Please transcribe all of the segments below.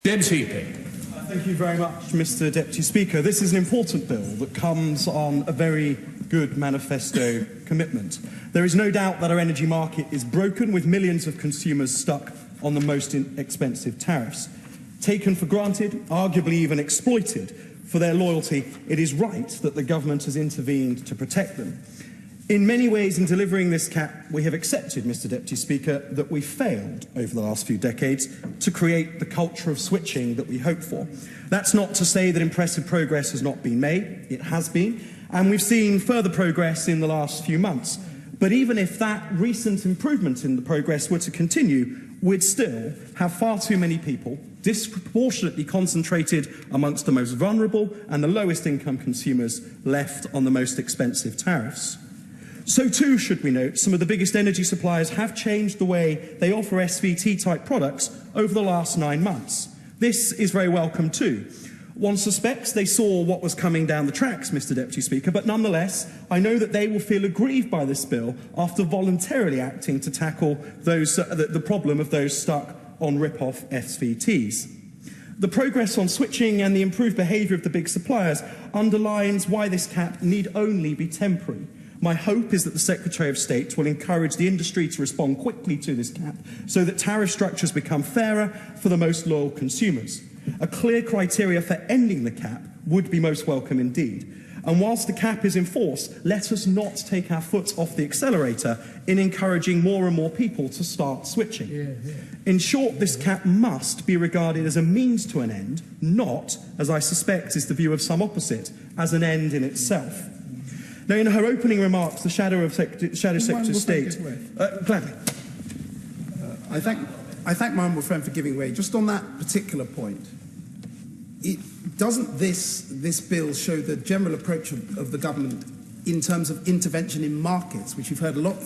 Debs Heappey. Thank you very much, Mr. Deputy Speaker. This is an important bill that comes on a very good manifesto commitment. There is no doubt that our energy market is broken, with millions of consumers stuck on the most expensive tariffs. Taken for granted, arguably even exploited for their loyalty, it is right that the government has intervened to protect them. In many ways, in delivering this cap, we have accepted, Mr. Deputy Speaker, that we failed over the last few decades to create the culture of switching that we hoped for. That's not to say that impressive progress has not been made. It has been, and we've seen further progress in the last few months. But even if that recent improvement in the progress were to continue, we'd still have far too many people disproportionately concentrated amongst the most vulnerable and the lowest income consumers left on the most expensive tariffs. So too, should we note, some of the biggest energy suppliers have changed the way they offer SVT-type products over the last 9 months. This is very welcome too. One suspects they saw what was coming down the tracks, Mr. Deputy Speaker, but nonetheless, I know that they will feel aggrieved by this bill after voluntarily acting to tackle the problem of those stuck on rip-off SVTs. The progress on switching and the improved behaviour of the big suppliers underlines why this cap need only be temporary. My hope is that the Secretary of State will encourage the industry to respond quickly to this cap so that tariff structures become fairer for the most loyal consumers. A clear criteria for ending the cap would be most welcome indeed. And whilst the cap is in force, let us not take our foot off the accelerator in encouraging more and more people to start switching. In short, this cap must be regarded as a means to an end, not, as I suspect is the view of some opposite, as an end in itself. Now, in her opening remarks, the Shadow Secretary of State... Gladly. I thank my honourable friend for giving way. Just on that particular point, doesn't this bill show the general approach of the government in terms of intervention in markets, which we've heard a lot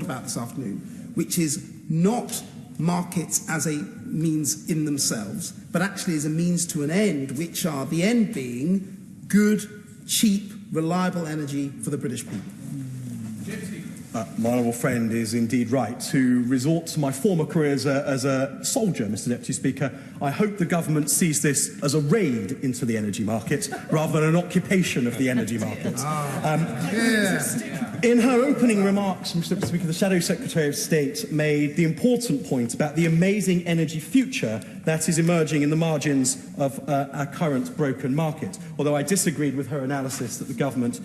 about this afternoon, which is not markets as a means in themselves, but actually as a means to an end, which are the end being good, cheap, reliable energy for the British people? My honourable friend is indeed right. To resort to my former career as a soldier, Mr. Deputy Speaker, I hope the government sees this as a raid into the energy market rather than an occupation of the energy market. In her opening remarks, Mr. Deputy Speaker, the Shadow Secretary of State made the important point about the amazing energy future that is emerging in the margins of our current broken market. Although I disagreed with her analysis that the government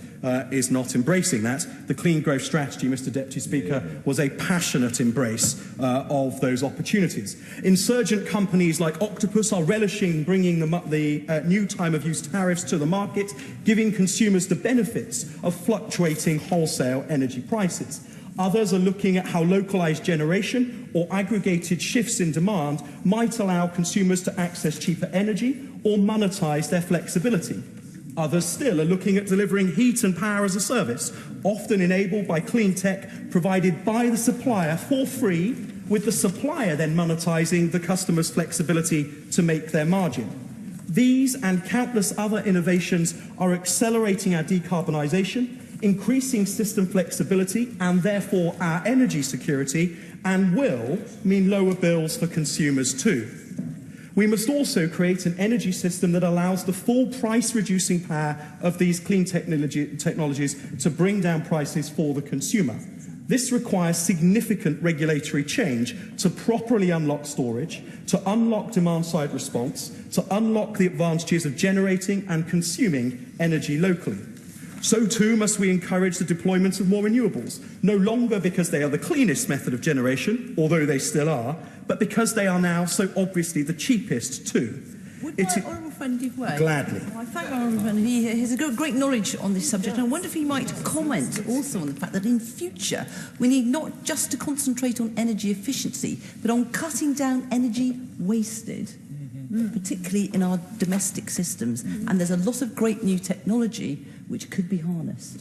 is not embracing that, the Clean Growth Strategy, Mr. Deputy Speaker, was a passionate embrace of those opportunities. Insurgent companies like Octopus are relishing bringing the new time-of-use tariffs to the market, giving consumers the benefits of fluctuating wholesale energy prices. Others are looking at how localised generation or aggregated shifts in demand might allow consumers to access cheaper energy or monetise their flexibility. Others still are looking at delivering heat and power as a service, often enabled by clean tech provided by the supplier for free, with the supplier then monetising the customer's flexibility to make their margin. These and countless other innovations are accelerating our decarbonisation, increasing system flexibility and therefore our energy security, and will mean lower bills for consumers too. We must also create an energy system that allows the full price-reducing power of these clean technologies to bring down prices for the consumer. This requires significant regulatory change to properly unlock storage, to unlock demand-side response, to unlock the advantages of generating and consuming energy locally. So too must we encourage the deployment of more renewables, no longer because they are the cleanest method of generation, although they still are, but because they are now so obviously the cheapest too. Would my honourable friend give way? Gladly. I thank my honourable friend. He has a great knowledge on this subject, and I wonder if he might comment also on the fact that in future we need not just to concentrate on energy efficiency, but on cutting down energy wasted, particularly in our domestic systems. And there's a lot of great new technology which could be harnessed.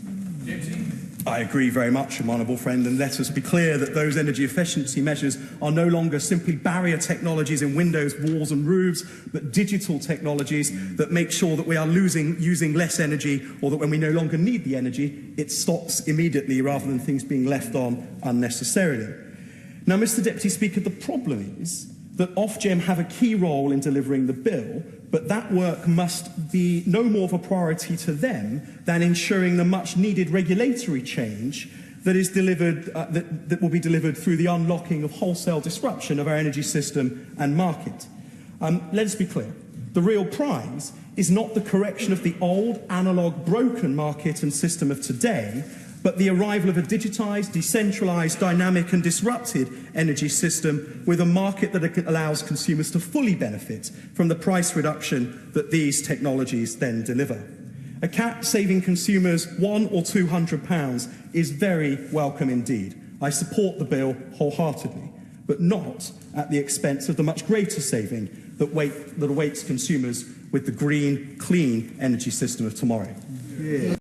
I agree very much with my honourable friend, and let us be clear that those energy efficiency measures are no longer simply barrier technologies in windows, walls and roofs, but digital technologies that make sure that we are using less energy, or that when we no longer need the energy, it stops immediately rather than things being left on unnecessarily. Now, Mr. Deputy Speaker, the problem is that Ofgem have a key role in delivering the bill, but that work must be no more of a priority to them than ensuring the much-needed regulatory change that is delivered, that will be delivered through the unlocking of wholesale disruption of our energy system and market. Let's be clear. The real prize is not the correction of the old, analogue, broken market and system of today, but the arrival of a digitised, decentralised, dynamic and disrupted energy system with a market that allows consumers to fully benefit from the price reduction that these technologies then deliver. A cap saving consumers £100 or £200 is very welcome indeed. I support the bill wholeheartedly, but not at the expense of the much greater saving that awaits consumers with the green, clean energy system of tomorrow. Yeah.